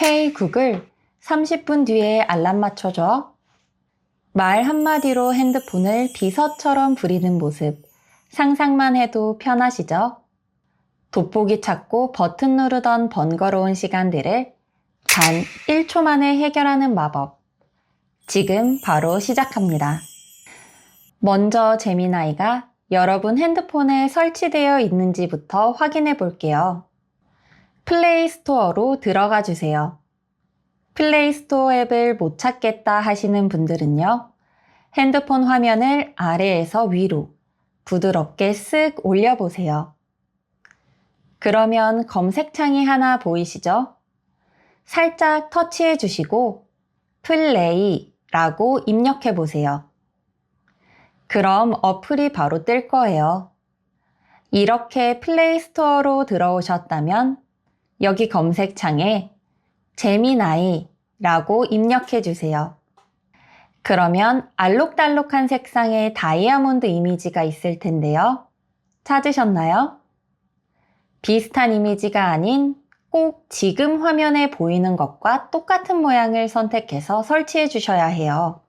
헤이 구글, 30분 뒤에 알람 맞춰줘. 말 한마디로 핸드폰을 비서처럼 부리는 모습, 상상만 해도 편하시죠? 돋보기 찾고 버튼 누르던 번거로운 시간들을 단 1초 만에 해결하는 마법. 지금 바로 시작합니다. 먼저 제미나이가 여러분 핸드폰에 설치되어 있는지부터 확인해 볼게요. 플레이 스토어로 들어가 주세요. 플레이 스토어 앱을 못 찾겠다 하시는 분들은요, 핸드폰 화면을 아래에서 위로 부드럽게 쓱 올려보세요. 그러면 검색창이 하나 보이시죠? 살짝 터치해 주시고 플레이라고 입력해 보세요. 그럼 어플이 바로 뜰 거예요. 이렇게 플레이 스토어로 들어오셨다면 여기 검색창에 제미나이라고 입력해 주세요. 그러면 알록달록한 색상의 다이아몬드 이미지가 있을 텐데요. 찾으셨나요? 비슷한 이미지가 아닌 꼭 지금 화면에 보이는 것과 똑같은 모양을 선택해서 설치해 주셔야 해요.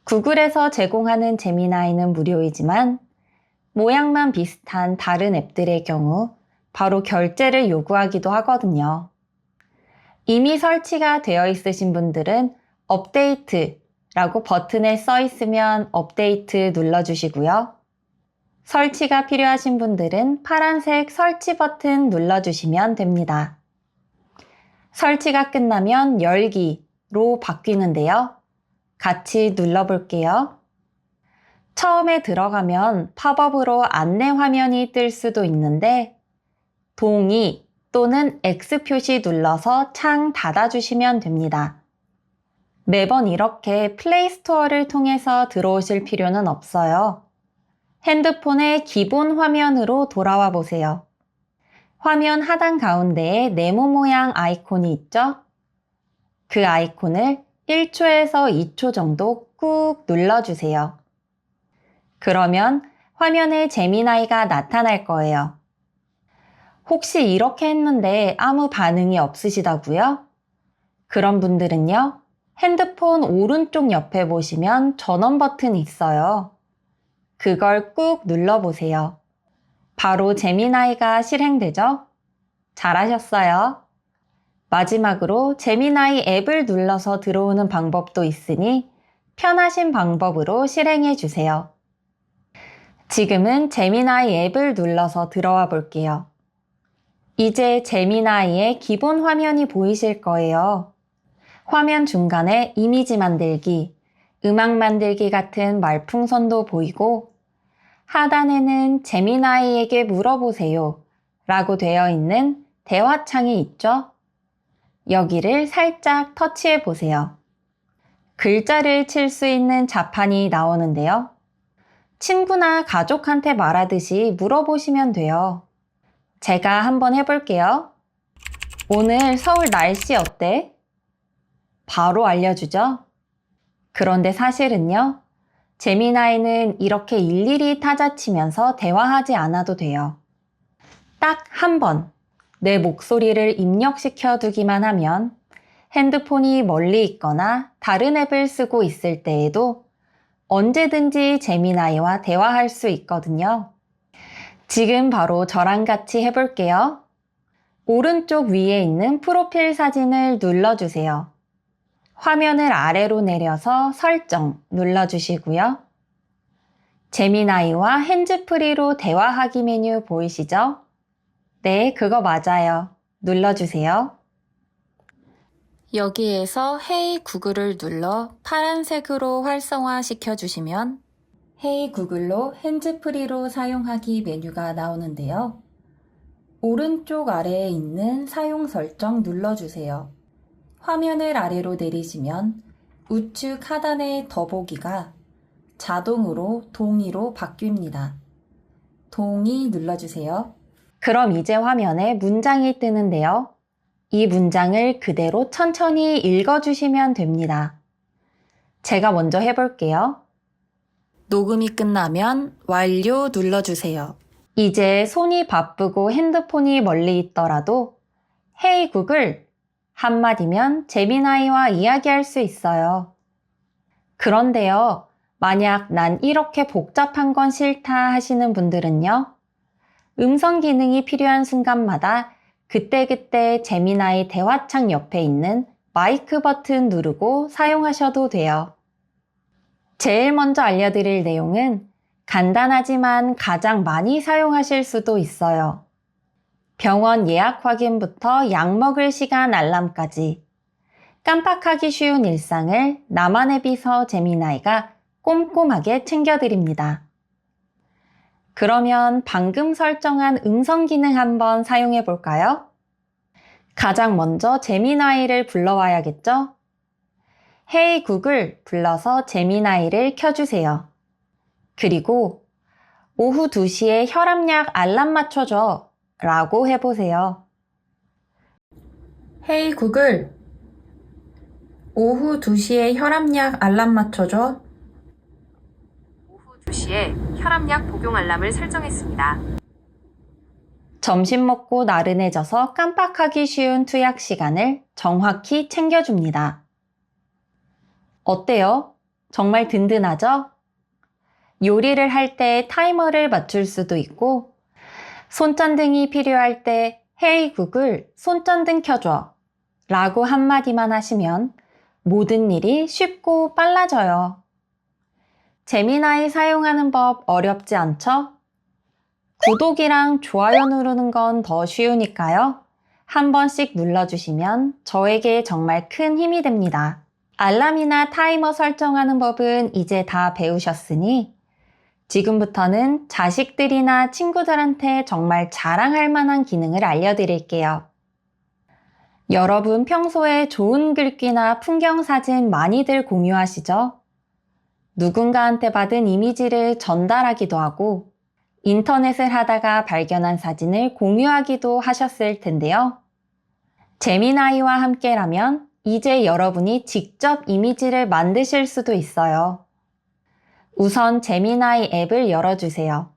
구글에서 제공하는 제미나이는 무료이지만 모양만 비슷한 다른 앱들의 경우 바로 결제를 요구하기도 하거든요. 이미 설치가 되어 있으신 분들은 업데이트라고 버튼에 써 있으면 업데이트 눌러주시고요. 설치가 필요하신 분들은 파란색 설치 버튼 눌러주시면 됩니다. 설치가 끝나면 열기로 바뀌는데요. 같이 눌러볼게요. 처음에 들어가면 팝업으로 안내 화면이 뜰 수도 있는데 동의 또는 X 표시 눌러서 창 닫아주시면 됩니다. 매번 이렇게 플레이 스토어를 통해서 들어오실 필요는 없어요. 핸드폰의 기본 화면으로 돌아와 보세요. 화면 하단 가운데에 네모 모양 아이콘이 있죠? 그 아이콘을 1초에서 2초 정도 꾹 눌러주세요. 그러면 화면에 제미나이가 나타날 거예요. 혹시 이렇게 했는데 아무 반응이 없으시다고요? 그런 분들은요, 핸드폰 오른쪽 옆에 보시면 전원 버튼이 있어요. 그걸 꾹 눌러보세요. 바로 제미나이가 실행되죠? 잘하셨어요. 마지막으로 제미나이 앱을 눌러서 들어오는 방법도 있으니 편하신 방법으로 실행해 주세요. 지금은 제미나이 앱을 눌러서 들어와 볼게요. 이제 제미나이의 기본 화면이 보이실 거예요. 화면 중간에 이미지 만들기, 음악 만들기 같은 말풍선도 보이고 하단에는 제미나이에게 물어보세요 라고 되어 있는 대화창이 있죠? 여기를 살짝 터치해 보세요. 글자를 칠 수 있는 자판이 나오는데요. 친구나 가족한테 말하듯이 물어보시면 돼요. 제가 한번 해볼게요. 오늘 서울 날씨 어때? 바로 알려주죠? 그런데 사실은요, 제미나이는 이렇게 일일이 타자치면서 대화하지 않아도 돼요. 딱 한 번 내 목소리를 입력시켜 두기만 하면 핸드폰이 멀리 있거나 다른 앱을 쓰고 있을 때에도 언제든지 제미나이와 대화할 수 있거든요. 지금 바로 저랑 같이 해볼게요. 오른쪽 위에 있는 프로필 사진을 눌러주세요. 화면을 아래로 내려서 설정 눌러주시고요. 제미나이와 핸즈프리로 대화하기 메뉴 보이시죠? 네, 그거 맞아요. 눌러주세요. 여기에서 헤이 구글을 눌러 파란색으로 활성화 시켜주시면 헤이 구글로 핸즈프리로 사용하기 메뉴가 나오는데요. 오른쪽 아래에 있는 사용 설정 눌러주세요. 화면을 아래로 내리시면 우측 하단의 더보기가 자동으로 동의로 바뀝니다. 동의 눌러주세요. 그럼 이제 화면에 문장이 뜨는데요. 이 문장을 그대로 천천히 읽어주시면 됩니다. 제가 먼저 해볼게요. 녹음이 끝나면 완료 눌러주세요. 이제 손이 바쁘고 핸드폰이 멀리 있더라도 헤이 구글 한마디면 제미나이와 이야기할 수 있어요. 그런데요, 만약 난 이렇게 복잡한 건 싫다 하시는 분들은요, 음성 기능이 필요한 순간마다 그때그때 제미나이 대화창 옆에 있는 마이크 버튼 누르고 사용하셔도 돼요. 제일 먼저 알려드릴 내용은 간단하지만 가장 많이 사용하실 수도 있어요. 병원 예약 확인부터 약 먹을 시간 알람까지 깜빡하기 쉬운 일상을 나만의 비서 제미나이가 꼼꼼하게 챙겨드립니다. 그러면 방금 설정한 음성 기능 한번 사용해 볼까요? 가장 먼저 제미나이를 불러와야겠죠? 헤이 구글 불러서 제미나이를 켜주세요. 그리고 오후 2시에 혈압약 알람 맞춰줘 라고 해보세요. 헤이 구글, 오후 2시에 혈압약 알람 맞춰줘. 오후 2시에 혈압약 복용 알람을 설정했습니다. 점심 먹고 나른해져서 깜빡하기 쉬운 투약 시간을 정확히 챙겨줍니다. 어때요? 정말 든든하죠? 요리를 할 때 타이머를 맞출 수도 있고, 손전등이 필요할 때 헤이 구글 손전등 켜줘 라고 한마디만 하시면 모든 일이 쉽고 빨라져요. 제미나이 사용하는 법 어렵지 않죠? 구독이랑 좋아요 누르는 건 더 쉬우니까요. 한 번씩 눌러주시면 저에게 정말 큰 힘이 됩니다. 알람이나 타이머 설정하는 법은 이제 다 배우셨으니 지금부터는 자식들이나 친구들한테 정말 자랑할 만한 기능을 알려드릴게요. 여러분 평소에 좋은 글귀나 풍경 사진 많이들 공유하시죠? 누군가한테 받은 이미지를 전달하기도 하고 인터넷을 하다가 발견한 사진을 공유하기도 하셨을 텐데요. 제미나이와 함께라면 이제 여러분이 직접 이미지를 만드실 수도 있어요. 우선 제미나이 앱을 열어주세요.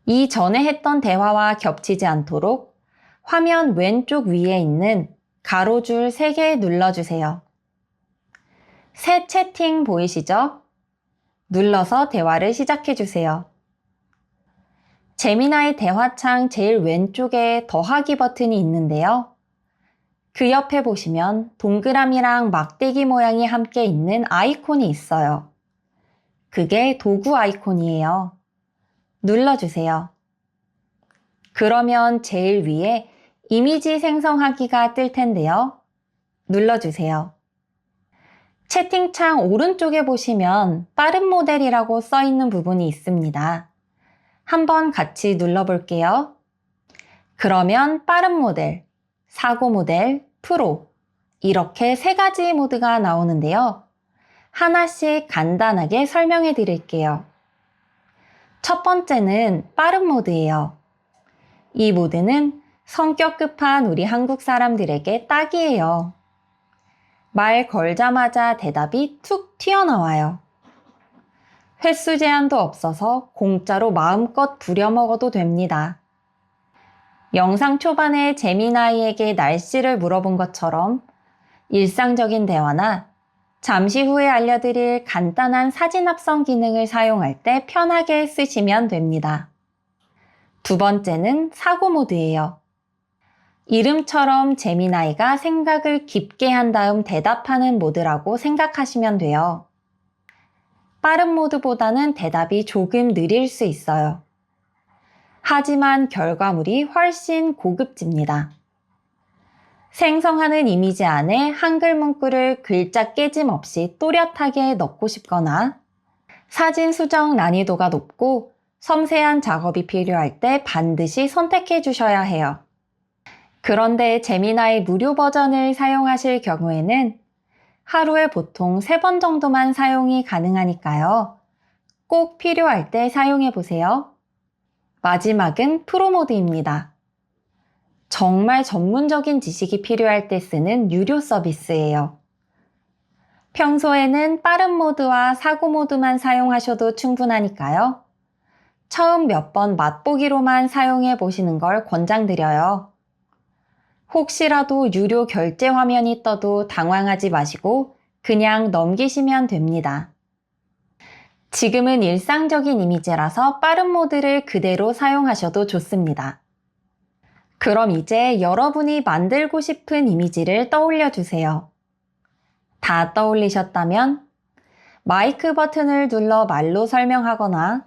이전에 했던 대화와 겹치지 않도록 화면 왼쪽 위에 있는 가로줄 3개 눌러주세요. 새 채팅 보이시죠? 눌러서 대화를 시작해주세요. 제미나이 대화창 제일 왼쪽에 더하기 버튼이 있는데요. 그 옆에 보시면 동그라미랑 막대기 모양이 함께 있는 아이콘이 있어요. 그게 도구 아이콘이에요. 눌러주세요. 그러면 제일 위에 이미지 생성하기가 뜰 텐데요. 눌러주세요. 채팅창 오른쪽에 보시면 빠른 모델이라고 써 있는 부분이 있습니다. 한번 같이 눌러볼게요. 그러면 빠른 모델, 사고 모델, 프로 이렇게 3가지 모드가 나오는데요. 하나씩 간단하게 설명해 드릴게요. 첫 번째는 빠른 모드예요. 이 모드는 성격 급한 우리 한국 사람들에게 딱이에요. 말 걸자마자 대답이 툭 튀어나와요. 횟수 제한도 없어서 공짜로 마음껏 부려먹어도 됩니다. 영상 초반에 제미나이에게 날씨를 물어본 것처럼 일상적인 대화나 잠시 후에 알려드릴 간단한 사진 합성 기능을 사용할 때 편하게 쓰시면 됩니다. 두 번째는 사고 모드예요. 이름처럼 제미나이가 생각을 깊게 한 다음 대답하는 모드라고 생각하시면 돼요. 빠른 모드보다는 대답이 조금 느릴 수 있어요. 하지만 결과물이 훨씬 고급집니다. 생성하는 이미지 안에 한글 문구를 글자 깨짐 없이 또렷하게 넣고 싶거나 사진 수정 난이도가 높고 섬세한 작업이 필요할 때 반드시 선택해 주셔야 해요. 그런데 제미나이 무료 버전을 사용하실 경우에는 하루에 보통 3번 정도만 사용이 가능하니까요. 꼭 필요할 때 사용해 보세요. 마지막은 프로 모드입니다. 정말 전문적인 지식이 필요할 때 쓰는 유료 서비스예요. 평소에는 빠른 모드와 사고 모드만 사용하셔도 충분하니까요. 처음 몇 번 맛보기로만 사용해 보시는 걸 권장드려요. 혹시라도 유료 결제 화면이 떠도 당황하지 마시고 그냥 넘기시면 됩니다. 지금은 일상적인 이미지라서 빠른 모드를 그대로 사용하셔도 좋습니다. 그럼 이제 여러분이 만들고 싶은 이미지를 떠올려 주세요. 다 떠올리셨다면 마이크 버튼을 눌러 말로 설명하거나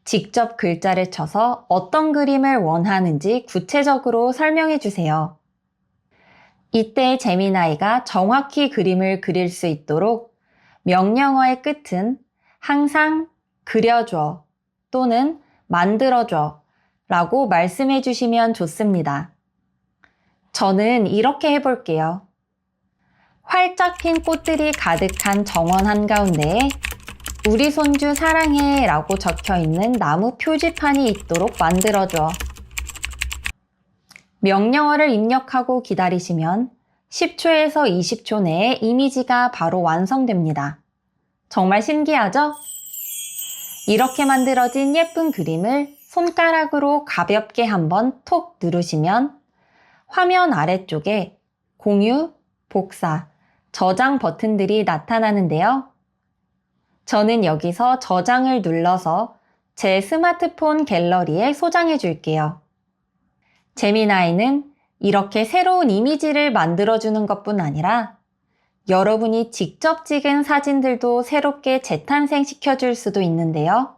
직접 글자를 쳐서 어떤 그림을 원하는지 구체적으로 설명해 주세요. 이때 제미나이가 정확히 그림을 그릴 수 있도록 명령어의 끝은 항상 그려줘 또는 만들어줘 라고 말씀해 주시면 좋습니다. 저는 이렇게 해볼게요. 활짝 핀 꽃들이 가득한 정원 한가운데에 우리 손주 사랑해 라고 적혀있는 나무 표지판이 있도록 만들어줘. 명령어를 입력하고 기다리시면 10초에서 20초 내에 이미지가 바로 완성됩니다. 정말 신기하죠? 이렇게 만들어진 예쁜 그림을 손가락으로 가볍게 한번 톡 누르시면 화면 아래쪽에 공유, 복사, 저장 버튼들이 나타나는데요. 저는 여기서 저장을 눌러서 제 스마트폰 갤러리에 소장해 줄게요. 제미나이는 이렇게 새로운 이미지를 만들어주는 것뿐 아니라 여러분이 직접 찍은 사진들도 새롭게 재탄생시켜줄 수도 있는데요.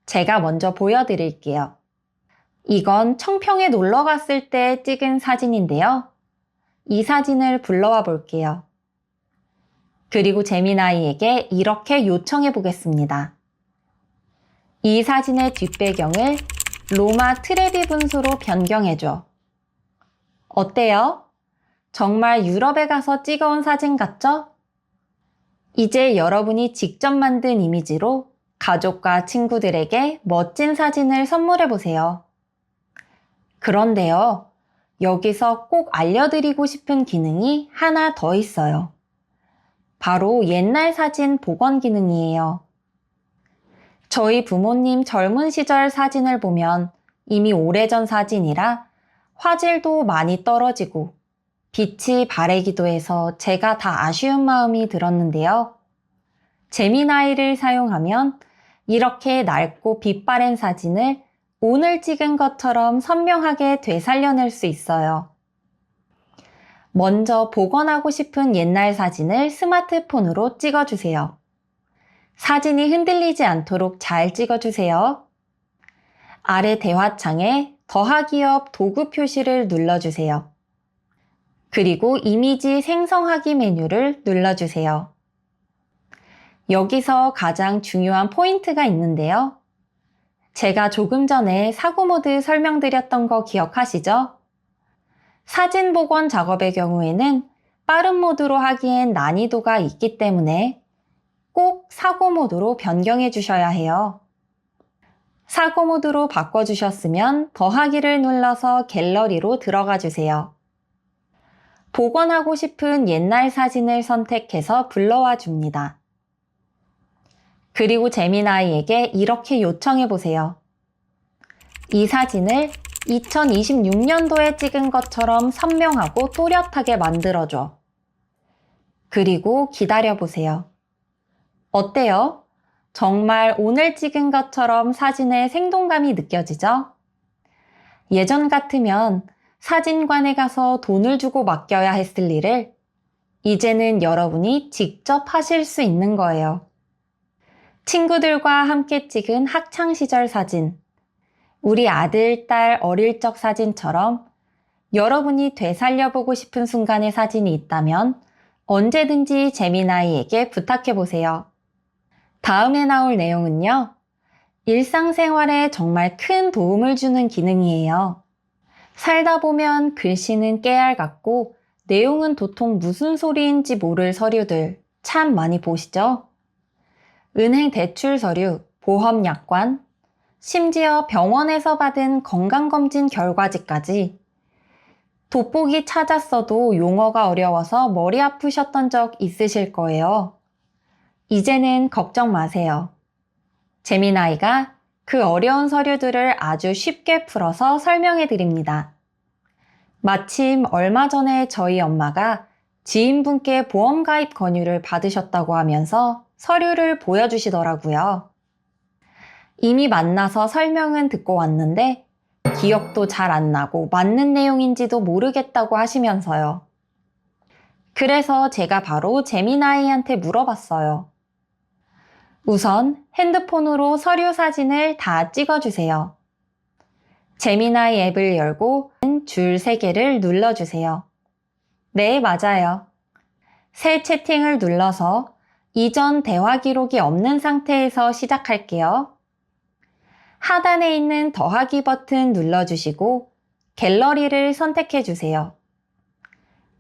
제가 먼저 보여드릴게요. 이건 청평에 놀러 갔을 때 찍은 사진인데요. 이 사진을 불러와 볼게요. 그리고 제미나이에게 이렇게 요청해 보겠습니다. 이 사진의 뒷배경을 로마 트레비 분수로 변경해줘. 어때요? 정말 유럽에 가서 찍어온 사진 같죠? 이제 여러분이 직접 만든 이미지로 가족과 친구들에게 멋진 사진을 선물해 보세요. 그런데요, 여기서 꼭 알려드리고 싶은 기능이 하나 더 있어요. 바로 옛날 사진 복원 기능이에요. 저희 부모님 젊은 시절 사진을 보면 이미 오래전 사진이라 화질도 많이 떨어지고 빛이 바래기도 해서 제가 다 아쉬운 마음이 들었는데요. 제미나이를 사용하면 이렇게 낡고 빛 바랜 사진을 오늘 찍은 것처럼 선명하게 되살려낼 수 있어요. 먼저 복원하고 싶은 옛날 사진을 스마트폰으로 찍어주세요. 사진이 흔들리지 않도록 잘 찍어주세요. 아래 대화창에 더하기 옆 도구 표시를 눌러주세요. 그리고 이미지 생성하기 메뉴를 눌러주세요. 여기서 가장 중요한 포인트가 있는데요. 제가 조금 전에 사고 모드 설명드렸던 거 기억하시죠? 사진 복원 작업의 경우에는 빠른 모드로 하기엔 난이도가 있기 때문에 꼭 사고 모드로 변경해 주셔야 해요. 사고 모드로 바꿔주셨으면 더하기를 눌러서 갤러리로 들어가 주세요. 복원하고 싶은 옛날 사진을 선택해서 불러와 줍니다. 그리고 제미나이에게 이렇게 요청해 보세요. 이 사진을 2026년도에 찍은 것처럼 선명하고 또렷하게 만들어줘. 그리고 기다려보세요. 어때요? 정말 오늘 찍은 것처럼 사진의 생동감이 느껴지죠? 예전 같으면 사진관에 가서 돈을 주고 맡겨야 했을 일을 이제는 여러분이 직접 하실 수 있는 거예요. 친구들과 함께 찍은 학창시절 사진, 우리 아들, 딸 어릴 적 사진처럼 여러분이 되살려보고 싶은 순간의 사진이 있다면 언제든지 제미나이에게 부탁해보세요. 다음에 나올 내용은요, 일상생활에 정말 큰 도움을 주는 기능이에요. 살다 보면 글씨는 깨알 같고 내용은 도통 무슨 소리인지 모를 서류들 참 많이 보시죠? 은행 대출 서류, 보험 약관, 심지어 병원에서 받은 건강검진 결과지까지 돋보기 찾았어도 용어가 어려워서 머리 아프셨던 적 있으실 거예요. 이제는 걱정 마세요. 제미나이가 그 어려운 서류들을 아주 쉽게 풀어서 설명해 드립니다. 마침 얼마 전에 저희 엄마가 지인분께 보험 가입 권유를 받으셨다고 하면서 서류를 보여주시더라고요. 이미 만나서 설명은 듣고 왔는데 기억도 잘 안 나고 맞는 내용인지도 모르겠다고 하시면서요. 그래서 제가 바로 제미나이한테 물어봤어요. 우선 핸드폰으로 서류 사진을 다 찍어주세요. 제미나이 앱을 열고 줄 3개를 눌러주세요. 네, 맞아요. 새 채팅을 눌러서 이전 대화 기록이 없는 상태에서 시작할게요. 하단에 있는 더하기 버튼 눌러주시고 갤러리를 선택해주세요.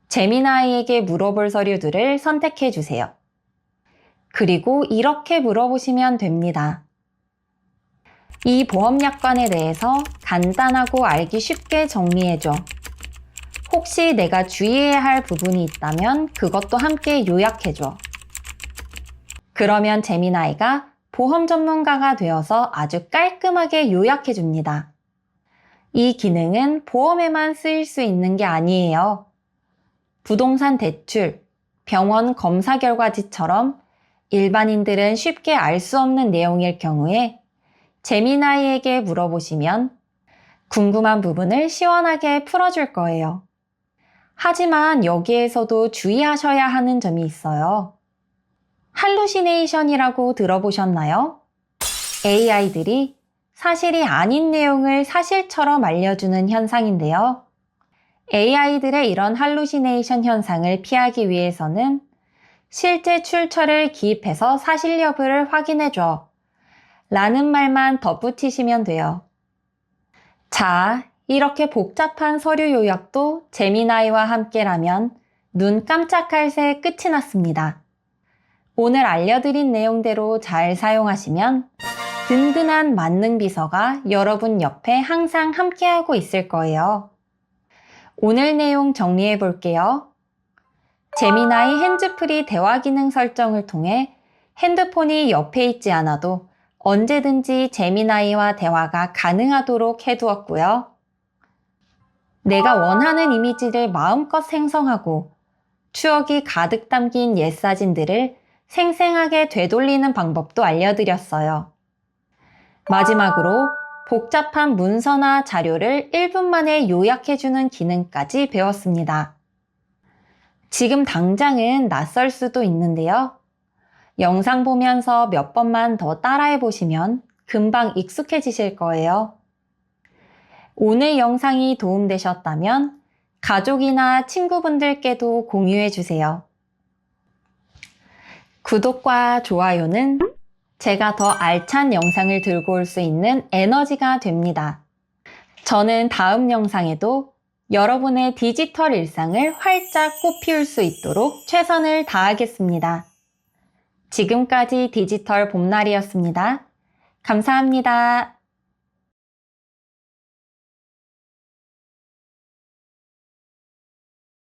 제미나이에게 물어볼 서류들을 선택해주세요. 그리고 이렇게 물어보시면 됩니다. 이 보험약관에 대해서 간단하고 알기 쉽게 정리해줘. 혹시 내가 주의해야 할 부분이 있다면 그것도 함께 요약해줘. 그러면 제미나이가 보험 전문가가 되어서 아주 깔끔하게 요약해줍니다. 이 기능은 보험에만 쓰일 수 있는 게 아니에요. 부동산 대출, 병원 검사 결과지처럼 일반인들은 쉽게 알 수 없는 내용일 경우에 제미나이에게 물어보시면 궁금한 부분을 시원하게 풀어줄 거예요. 하지만 여기에서도 주의하셔야 하는 점이 있어요. 할루시네이션이라고 들어보셨나요? AI들이 사실이 아닌 내용을 사실처럼 알려주는 현상인데요. AI들의 이런 할루시네이션 현상을 피하기 위해서는 실제 출처를 기입해서 사실 여부를 확인해줘 라는 말만 덧붙이시면 돼요. 자, 이렇게 복잡한 서류 요약도 제미나이와 함께라면 눈 깜짝할 새 끝이 났습니다. 오늘 알려드린 내용대로 잘 사용하시면 든든한 만능 비서가 여러분 옆에 항상 함께하고 있을 거예요. 오늘 내용 정리해 볼게요. 제미나이 핸즈프리 대화 기능 설정을 통해 핸드폰이 옆에 있지 않아도 언제든지 제미나이와 대화가 가능하도록 해두었고요. 내가 원하는 이미지를 마음껏 생성하고 추억이 가득 담긴 옛 사진들을 생생하게 되돌리는 방법도 알려드렸어요. 마지막으로 복잡한 문서나 자료를 1분 만에 요약해주는 기능까지 배웠습니다. 지금 당장은 낯설 수도 있는데요. 영상 보면서 몇 번만 더 따라해 보시면 금방 익숙해지실 거예요. 오늘 영상이 도움되셨다면 가족이나 친구분들께도 공유해 주세요. 구독과 좋아요는 제가 더 알찬 영상을 들고 올 수 있는 에너지가 됩니다. 저는 다음 영상에도 여러분의 디지털 일상을 활짝 꽃피울 수 있도록 최선을 다하겠습니다. 지금까지 디지털 봄날이었습니다. 감사합니다.